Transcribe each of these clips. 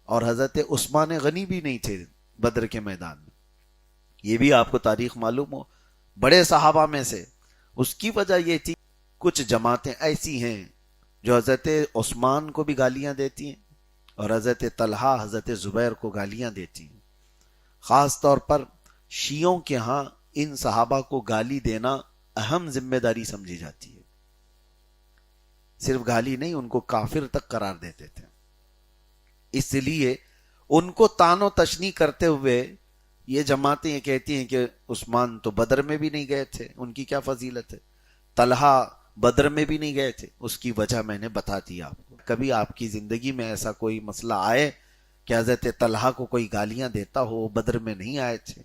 اور حضرت عثمان غنی بھی نہیں تھے بدر کے میدان میں. یہ بھی آپ کو تاریخ معلوم ہو, بڑے صحابہ میں سے. اس کی وجہ یہ تھی کچھ جماعتیں ایسی ہیں جو حضرت عثمان کو بھی گالیاں دیتی ہیں اور حضرت طلحہ حضرت زبیر کو گالیاں دیتی ہیں. خاص طور پر شیعوں کے ہاں ان صحابہ کو گالی دینا اہم ذمہ داری سمجھی جاتی ہے. صرف گالی نہیں, ان کو کافر تک قرار دیتے تھے. اس لیے ان کو تان و تشنیع کرتے ہوئے یہ جماعتیں یہ کہتی ہیں کہ عثمان تو بدر میں بھی نہیں گئے تھے, ان کی کیا فضیلت ہے. طلحہ بدر میں بھی نہیں گئے تھے, اس کی وجہ میں نے بتا دی آپ کو. کبھی آپ کی زندگی میں ایسا کوئی مسئلہ آئے کہ حضرت طلحہ کو کوئی گالیاں دیتا ہو, بدر میں نہیں آئے تھے,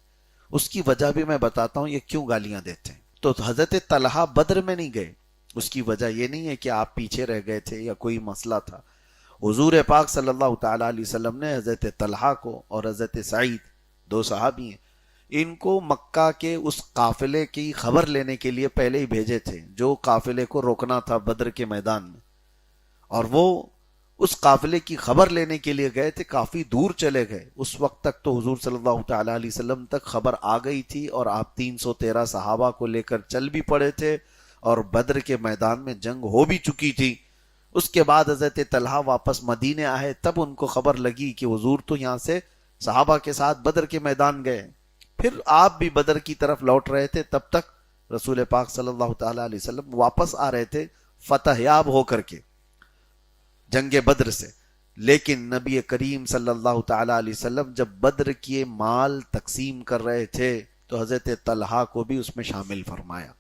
اس کی وجہ بھی میں بتاتا ہوں یہ کیوں گالیاں دیتے ہیں. تو حضرت طلحہ بدر میں نہیں گئے, اس کی وجہ یہ نہیں ہے کہ آپ پیچھے رہ گئے تھے یا کوئی مسئلہ تھا. حضور پاک صلی اللہ تعالی علیہ وسلم نے حضرت طلحہ کو اور حضرت سعید, دو صحابی ہیں, ان کو مکہ کے اس قافلے کی خبر لینے کے لیے پہلے ہی بھیجے تھے جو قافلے کو روکنا تھا بدر کے میدان میں. اور وہ اس قافلے کی خبر لینے کے لیے گئے تھے, کافی دور چلے گئے. اس وقت تک تو حضور صلی اللہ تعالی علیہ وسلم تک خبر آ گئی تھی اور آپ 313 صحابہ کو لے کر چل بھی پڑے تھے اور بدر کے میدان میں جنگ ہو بھی چکی تھی. اس کے بعد حضرت طلحہ واپس مدینے آئے, تب ان کو خبر لگی کہ حضور تو یہاں سے صحابہ کے ساتھ بدر کے میدان گئے. پھر آپ بھی بدر کی طرف لوٹ رہے تھے, تب تک رسول پاک صلی اللہ تعالی علیہ وسلم واپس آ رہے تھے فتح یاب ہو کر کے جنگ بدر سے. لیکن نبی کریم صلی اللہ تعالی علیہ وسلم جب بدر کے مال تقسیم کر رہے تھے تو حضرت طلحہ کو بھی اس میں شامل فرمایا,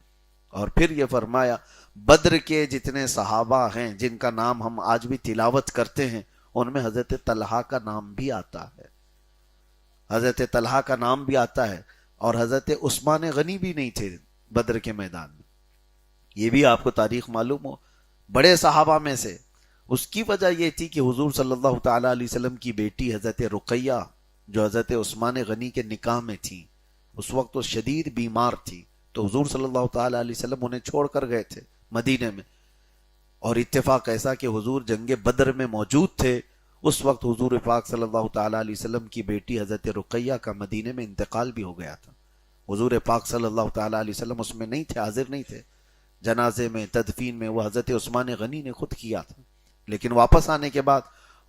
اور پھر یہ فرمایا بدر کے جتنے صحابہ ہیں جن کا نام ہم آج بھی تلاوت کرتے ہیں ان میں حضرت طلحہ کا نام بھی آتا ہے, حضرت طلحہ کا نام بھی آتا ہے. اور حضرت عثمان غنی بھی نہیں تھے بدر کے میدان میں. یہ بھی آپ کو تاریخ معلوم ہو, بڑے صحابہ میں سے. اس کی وجہ یہ تھی کہ حضور صلی اللہ تعالی علیہ وسلم کی بیٹی حضرت رقیہ جو حضرت عثمان غنی کے نکاح میں تھی, اس وقت وہ شدید بیمار تھی, تو حضور صلی اللہ تعالی علیہ وسلم انہیں چھوڑ کر گئے تھے مدینے میں. اور اتفاق ایسا کہ حضور جنگ بدر میں موجود تھے, اس وقت حضور پاک صلی اللہ تعالی علیہ وسلم کی بیٹی حضرت رقیہ کا مدینے میں انتقال بھی ہو گیا تھا. حضور پاک صلی اللہ تعالی علیہ وسلم اس میں نہیں تھے, حاضر نہیں تھے. جنازے میں, تدفین میں وہ حضرت عثمان غنی نے خود کیا تھا. لیکن واپس آنے کے بعد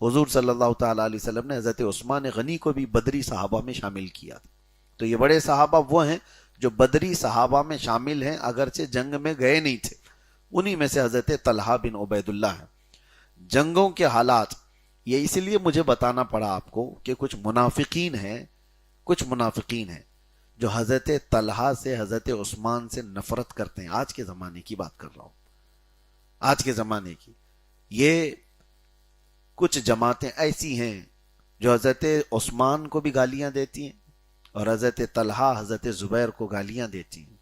حضور صلی اللہ تعالی علیہ وسلم نے حضرت عثمان غنی کو بھی بدری صحابہ میں شامل کیا تھا. تو یہ بڑے صحابہ وہ ہیں جو بدری صحابہ میں شامل ہیں, اگرچہ جنگ میں گئے نہیں تھے. انہی میں سے حضرت طلحہ بن عبید اللہ ہے. جنگوں کے حالات یہ اس لیے مجھے بتانا پڑا آپ کو کہ کچھ منافقین ہیں جو حضرت طلحہ سے, حضرت عثمان سے نفرت کرتے ہیں. آج کے زمانے کی بات کر رہا ہوں, آج کے زمانے کی. یہ کچھ جماعتیں ایسی ہیں جو حضرت عثمان کو بھی گالیاں دیتی ہیں اور حضرت طلحہ حضرت زبیر کو گالیاں دیتی ہیں.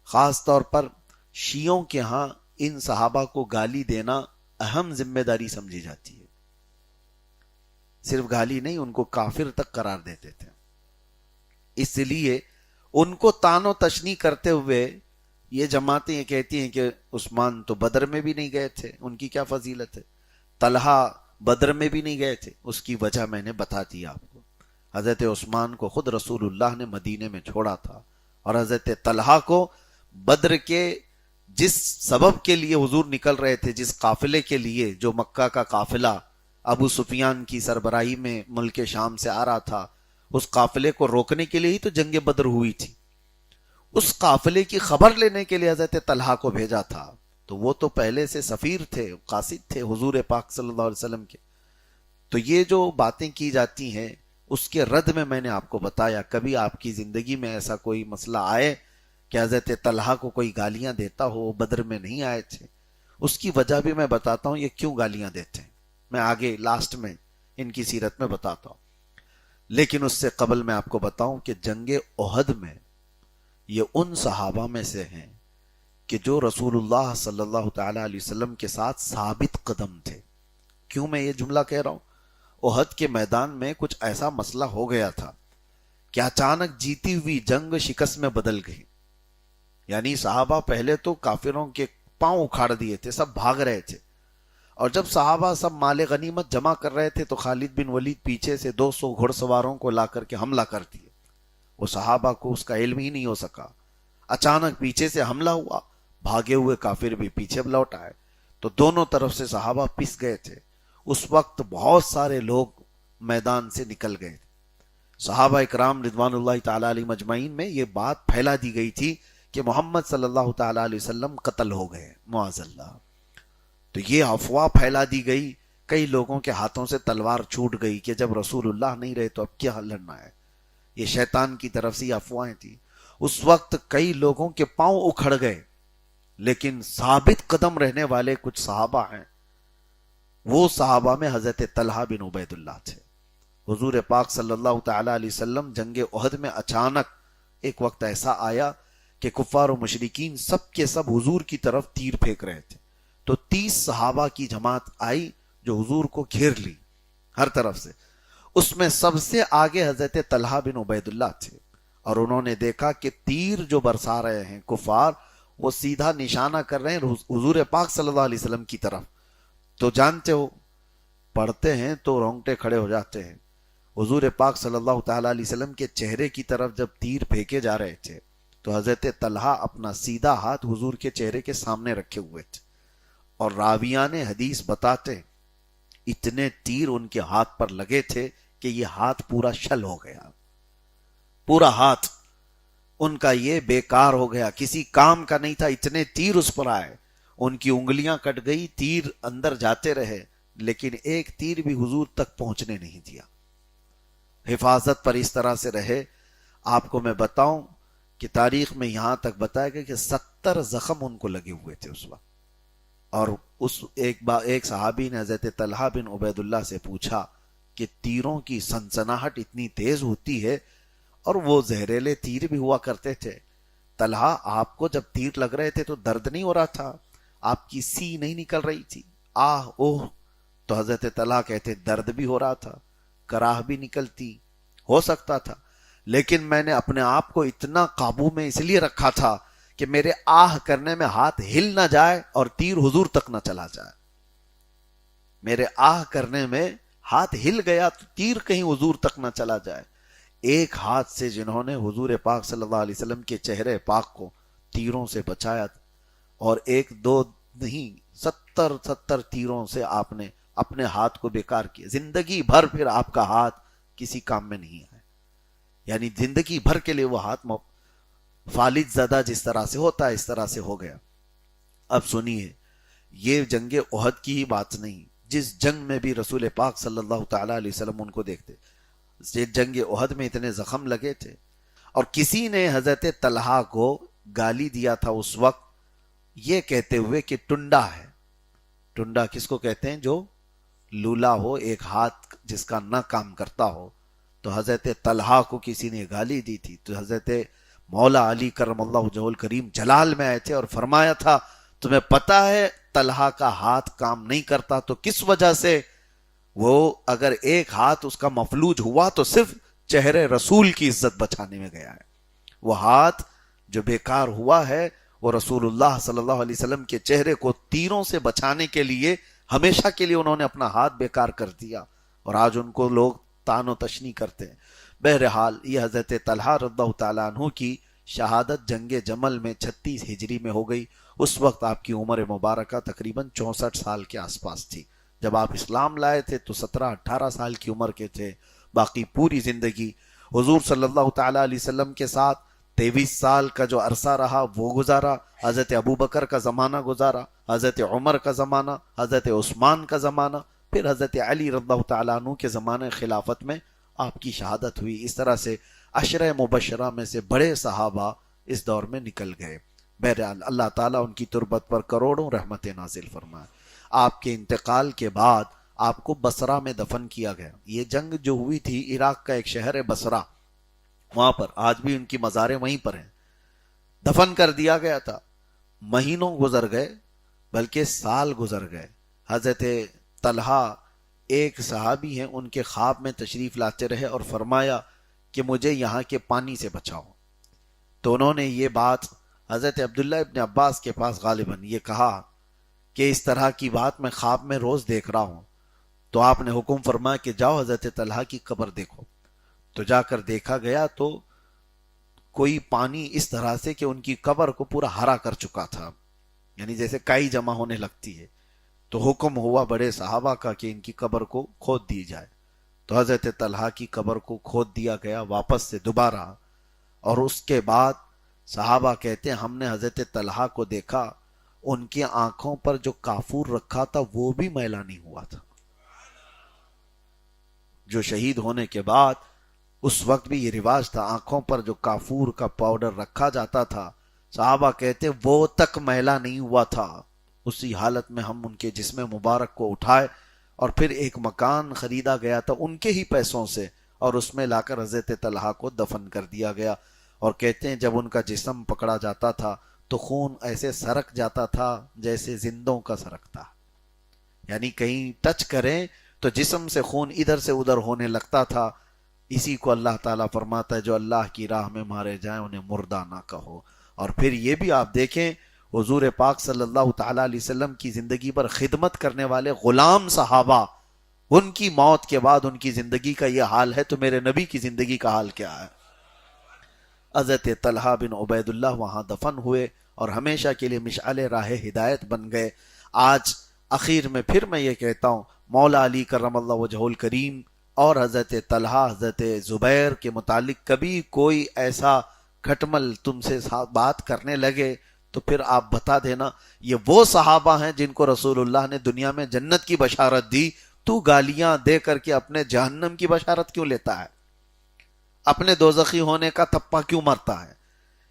خاص طور پر شیعوں کے ہاں ان صحابہ کو گالی دینا اہم ذمہ داری سمجھی جاتی ہے. صرف گالی نہیں, ان کو کافر تک قرار دیتے تھے. اس لیے ان کو تان و تشنیع کرتے ہوئے یہ جماعتیں یہ کہتی ہیں کہ عثمان تو بدر میں بھی نہیں گئے تھے, ان کی کیا فضیلت ہے. طلحہ بدر میں بھی نہیں گئے تھے, اس کی وجہ میں نے بتا دی آپ کو. حضرت عثمان کو خود رسول اللہ نے مدینے میں چھوڑا تھا, اور حضرت طلحہ کو بدر کے جس سبب کے لیے حضور نکل رہے تھے, جس قافلے کے لیے, جو مکہ کا قافلہ ابو سفیان کی سربراہی میں ملک شام سے آ رہا تھا, اس قافلے کو روکنے کے لیے ہی تو جنگ بدر ہوئی تھی. اس قافلے کی خبر لینے کے لیے حضرت طلحہ کو بھیجا تھا. تو وہ تو پہلے سے سفیر تھے, قاصد تھے حضور پاک صلی اللہ علیہ وسلم کے. تو یہ جو باتیں کی جاتی ہیں اس کے رد میں نے آپ کو بتایا, کبھی آپ کی زندگی میں ایسا کوئی مسئلہ آئے کہ حضرت طلحہ کو کوئی گالیاں دیتا ہو, بدر میں نہیں آئے تھے, اس کی وجہ بھی میں بتاتا ہوں یہ کیوں گالیاں دیتے ہیں. میں آگے لاسٹ میں ان کی سیرت میں بتاتا ہوں. لیکن اس سے قبل میں آپ کو بتاؤں کہ جنگ احد میں یہ ان صحابہ میں سے ہیں کہ جو رسول اللہ صلی اللہ تعالی علیہ وسلم کے ساتھ ثابت قدم تھے. کیوں میں یہ جملہ کہہ رہا ہوں؟ احد کے میدان میں کچھ ایسا مسئلہ ہو گیا تھا کہ اچانک جیتی ہوئی جنگ شکست میں بدل گئی. یعنی صحابہ پہلے تو کافروں کے پاؤں اکھاڑ دیے تھے, سب بھاگ رہے تھے, اور جب صحابہ سب مال غنیمت جمع کر رہے تھے تو خالد بن ولید پیچھے سے 200 گھڑ سواروں کو لا کر کے حملہ کر دیے. وہ صحابہ کو اس کا علم ہی نہیں ہو سکا. اچانک پیچھے سے حملہ ہوا, بھاگے ہوئے کافر بھی پیچھے لوٹ آئے تو دونوں طرف سے صحابہ پس گئے تھے. اس وقت بہت سارے لوگ میدان سے نکل گئے تھے. صحابہ اکرام رضوان اللہ تعالی علیہ مجمعین میں یہ بات پھیلا دی گئی تھی کہ محمد صلی اللہ تعالی علیہ وسلم قتل ہو گئے معاذ اللہ. تو یہ افواہ پھیلا دی گئی, کئی لوگوں کے ہاتھوں سے تلوار چھوٹ گئی کہ جب رسول اللہ نہیں رہے تو اب کیا لڑنا ہے. یہ شیطان کی طرف سے یہ افواہیں تھی. اس وقت کئی لوگوں کے پاؤں اکھڑ گئے, لیکن ثابت قدم رہنے والے کچھ صحابہ ہیں. وہ صحابہ میں حضرت طلحہ بن عبید اللہ تھے. حضور پاک صلی اللہ تعالی علیہ وسلم جنگ احد میں اچانک ایک وقت ایسا آیا کہ کفار و مشرکین سب کے سب حضور کی طرف تیر پھینک رہے تھے. تو 30 صحابہ کی جماعت آئی جو حضور کو گھیر لی ہر طرف سے. اس میں سب سے آگے حضرت طلحہ بن عبید اللہ تھے, اور انہوں نے دیکھا کہ تیر جو برسا رہے ہیں کفار, وہ سیدھا نشانہ کر رہے ہیں حضور پاک صلی اللہ علیہ وسلم کی طرف. تو جانتے ہو, پڑھتے ہیں تو رونگٹے کھڑے ہو جاتے ہیں. حضور پاک صلی اللہ تعالی علیہ وسلم کے چہرے کی طرف جب تیر پھینکے جا رہے تھے تو حضرت طلحہ اپنا سیدھا ہاتھ حضور کے چہرے کے سامنے رکھے ہوئے تھے, اور راویان حدیث بتاتے اتنے تیر ان کے ہاتھ پر لگے تھے کہ یہ ہاتھ پورا شل ہو گیا. پورا ہاتھ ان کا یہ بیکار ہو گیا, کسی کام کا نہیں تھا. اتنے تیر اس پر آئے, ان کی انگلیاں کٹ گئی, تیر اندر جاتے رہے, لیکن ایک تیر بھی حضور تک پہنچنے نہیں دیا. حفاظت پر اس طرح سے رہے. آپ کو میں بتاؤں کہ تاریخ میں یہاں تک بتایا گیا کہ 70 زخم ان کو لگے ہوئے تھے اس وقت. اور اس ایک صحابی نے حضرت طلحہ بن عبید اللہ سے پوچھا کہ تیروں کی سنسناہٹ اتنی تیز ہوتی ہے, اور وہ زہریلے تیر بھی ہوا کرتے تھے. طلحہ, آپ کو جب تیر لگ رہے تھے تو درد نہیں ہو رہا تھا, آپ کی سی نہیں نکل رہی تھی, آہ اوہ. تو حضرت طلحہ کہتے درد بھی ہو رہا تھا, کراہ بھی نکلتی, ہو سکتا تھا, لیکن میں نے اپنے آپ کو اتنا قابو میں اس لیے رکھا تھا کہ میرے آہ کرنے میں ہاتھ ہل نہ جائے اور تیر حضور تک نہ چلا جائے. میرے آہ کرنے میں ہاتھ ہل گیا تو تیر کہیں حضور تک نہ چلا جائے. ایک ہاتھ سے جنہوں نے حضور پاک صلی اللہ علیہ وسلم کے چہرے پاک کو تیروں سے بچایا, اور ایک دو نہیں 70 تیروں سے آپ نے اپنے ہاتھ کو بیکار کیا. زندگی بھر پھر آپ کا ہاتھ کسی کام میں نہیں آئے, یعنی زندگی بھر کے لیے وہ ہاتھ فالج زدہ جس طرح سے ہوتا ہے اس طرح سے ہو گیا. اب سنیے, یہ جنگ احد کی ہی بات نہیں, جس جنگ میں بھی رسول پاک صلی اللہ تعالی علیہ وسلم ان کو دیکھتے, جنگ احد میں اتنے زخم لگے تھے, اور کسی نے حضرت طلحہ کو گالی دیا تھا اس وقت یہ کہتے ہوئے کہ ٹنڈا ہے. ٹنڈا کس کو کہتے ہیں؟ جو لولا ہو, ایک ہاتھ جس کا نہ کام کرتا ہو. تو حضرت طلحہ کو کسی نے گالی دی تھی, تو حضرت مولا علی کرم اللہ وجہہ الکریم جلال میں آئے تھے اور فرمایا تھا تمہیں پتا ہے طلحہ کا ہاتھ کام نہیں کرتا تو کس وجہ سے؟ وہ اگر ایک ہاتھ اس کا مفلوج ہوا تو صرف چہرے رسول کی عزت بچانے میں گیا ہے. وہ ہاتھ جو بیکار ہوا ہے وہ رسول اللہ صلی اللہ علیہ وسلم کے چہرے کو تیروں سے بچانے کے لیے ہمیشہ کے لیے انہوں نے اپنا ہاتھ بیکار کر دیا, اور آج ان کو لوگ تان و تشنی کرتے ہیں. بہرحال یہ حضرت طلحہ رضی اللہ تعالیٰ عنہ کی شہادت جنگ جمل میں 36 ہجری میں ہو گئی. اس وقت آپ کی عمر مبارکہ تقریباً 64 سال کے آس پاس تھی. جب آپ اسلام لائے تھے تو 17-18 سال کی عمر کے تھے. باقی پوری زندگی حضور صلی اللہ تعالیٰ علیہ وسلم کے ساتھ 23 سال کا جو عرصہ رہا وہ گزارا. حضرت ابوبکر کا زمانہ گزارا, حضرت عمر کا زمانہ, حضرت عثمان کا زمانہ, پھر حضرت علی رضی اللہ تعالیٰ عنہ کے زمانے خلافت میں آپ کی شہادت ہوئی. اس طرح سے عشرہ مبشرہ میں سے بڑے صحابہ اس دور میں نکل گئے. بہرحال اللہ تعالیٰ ان کی تربت پر کروڑوں رحمت نازل فرمائے. آپ کے انتقال کے بعد آپ کو بصرہ میں دفن کیا گیا. یہ جنگ جو ہوئی تھی عراق کا ایک شہر ہے بصرہ, وہاں پر آج بھی ان کی مزاریں وہیں پر ہیں. دفن کر دیا گیا تھا. مہینوں گزر گئے بلکہ سال گزر گئے. حضرت طلحہ ایک صحابی ہیں, ان کے خواب میں تشریف لاتے رہے اور فرمایا کہ مجھے یہاں کے پانی سے بچاؤ. تو انہوں نے یہ بات حضرت عبداللہ ابن عباس کے پاس غالباً یہ کہا کہ اس طرح کی بات میں خواب میں روز دیکھ رہا ہوں. تو آپ نے حکم فرمایا کہ جاؤ حضرت طلحہ کی قبر دیکھو. تو جا کر دیکھا گیا تو کوئی پانی اس طرح سے کہ ان کی قبر کو پورا ہرا کر چکا تھا، یعنی جیسے کائی جمع ہونے لگتی ہے. تو حکم ہوا بڑے صحابہ کا کہ ان کی قبر کو کھود دی جائے. تو حضرت طلحہ کی قبر کو کھود دیا گیا واپس سے دوبارہ. اور اس کے بعد صحابہ کہتے ہیں ہم نے حضرت طلحہ کو دیکھا، ان کی آنکھوں پر جو کافور رکھا تھا وہ بھی میلا نہیں ہوا تھا. جو شہید ہونے کے بعد اس وقت بھی یہ رواج تھا، آنکھوں پر جو کافور کا پاؤڈر رکھا جاتا تھا، صحابہ کہتے وہ تک میلا نہیں ہوا تھا. اسی حالت میں ہم ان کے جسم مبارک کو اٹھائے اور پھر ایک مکان خریدا گیا تھا ان کے ہی پیسوں سے، اور اس میں لا کر حضرت طلحہ کو دفن کر دیا گیا. اور کہتے ہیں جب ان کا جسم پکڑا جاتا تھا تو خون ایسے سرک جاتا تھا جیسے زندوں کا سرکتا، یعنی کہیں ٹچ کریں تو جسم سے خون ادھر سے ادھر ہونے لگتا تھا. اسی کو اللہ تعالیٰ فرماتا ہے جو اللہ کی راہ میں مارے جائیں انہیں مردہ نہ کہو. اور پھر یہ بھی آپ دیکھیں حضور پاک صلی اللہ تعالیٰ علیہ وسلم کی زندگی پر خدمت کرنے والے غلام صحابہ، ان کی موت کے بعد ان کی زندگی کا یہ حال ہے تو میرے نبی کی زندگی کا حال کیا ہے. حضرت طلحہ بن عبید اللہ وہاں دفن ہوئے اور ہمیشہ کے لیے مشعل راہ ہدایت بن گئے. آج اخیر میں پھر میں یہ کہتا ہوں مولا علی کرم اللہ وجہہ الکریم اور حضرت طلحہ حضرت زبیر کے متعلق کبھی کوئی ایسا کھٹمل تم سے بات کرنے لگے تو پھر آپ بتا دینا یہ وہ صحابہ ہیں جن کو رسول اللہ نے دنیا میں جنت کی بشارت دی. تو گالیاں دے کر کے اپنے جہنم کی بشارت کیوں لیتا ہے؟ اپنے دوزخی ہونے کا تپا کیوں مرتا ہے؟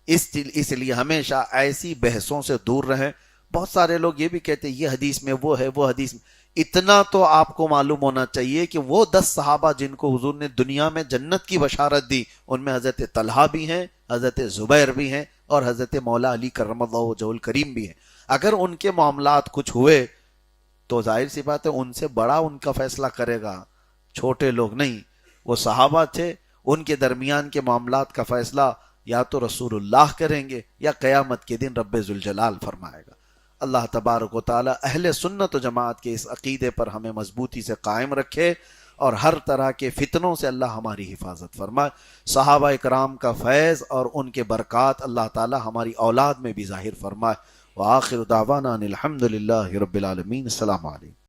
اس لیے ہمیشہ ایسی بحثوں سے دور رہیں. بہت سارے لوگ یہ بھی کہتے ہیں یہ حدیث میں وہ ہے، وہ حدیث میں. اتنا تو آپ کو معلوم ہونا چاہیے کہ وہ 10 صحابہ جن کو حضور نے دنیا میں جنت کی بشارت دی ان میں حضرت طلحہ بھی ہیں، حضرت زبیر بھی ہیں اور حضرت مولا علی کرم اللہ وجہ الکریم بھی ہیں. اگر ان کے معاملات کچھ ہوئے تو ظاہر سی بات ہے ان سے بڑا ان کا فیصلہ کرے گا، چھوٹے لوگ نہیں. وہ صحابہ تھے، ان کے درمیان کے معاملات کا فیصلہ یا تو رسول اللہ کریں گے یا قیامت کے دن رب ذوالجلال فرمائے گا. اللہ تبارک و تعالی اہل سنت و جماعت کے اس عقیدے پر ہمیں مضبوطی سے قائم رکھے اور ہر طرح کے فتنوں سے اللہ ہماری حفاظت فرمائے. صحابہ اکرام کا فیض اور ان کے برکات اللہ تعالی ہماری اولاد میں بھی ظاہر فرمائے. وآخر دعوانا ان الحمد للہ رب العالمین. السلام علیکم.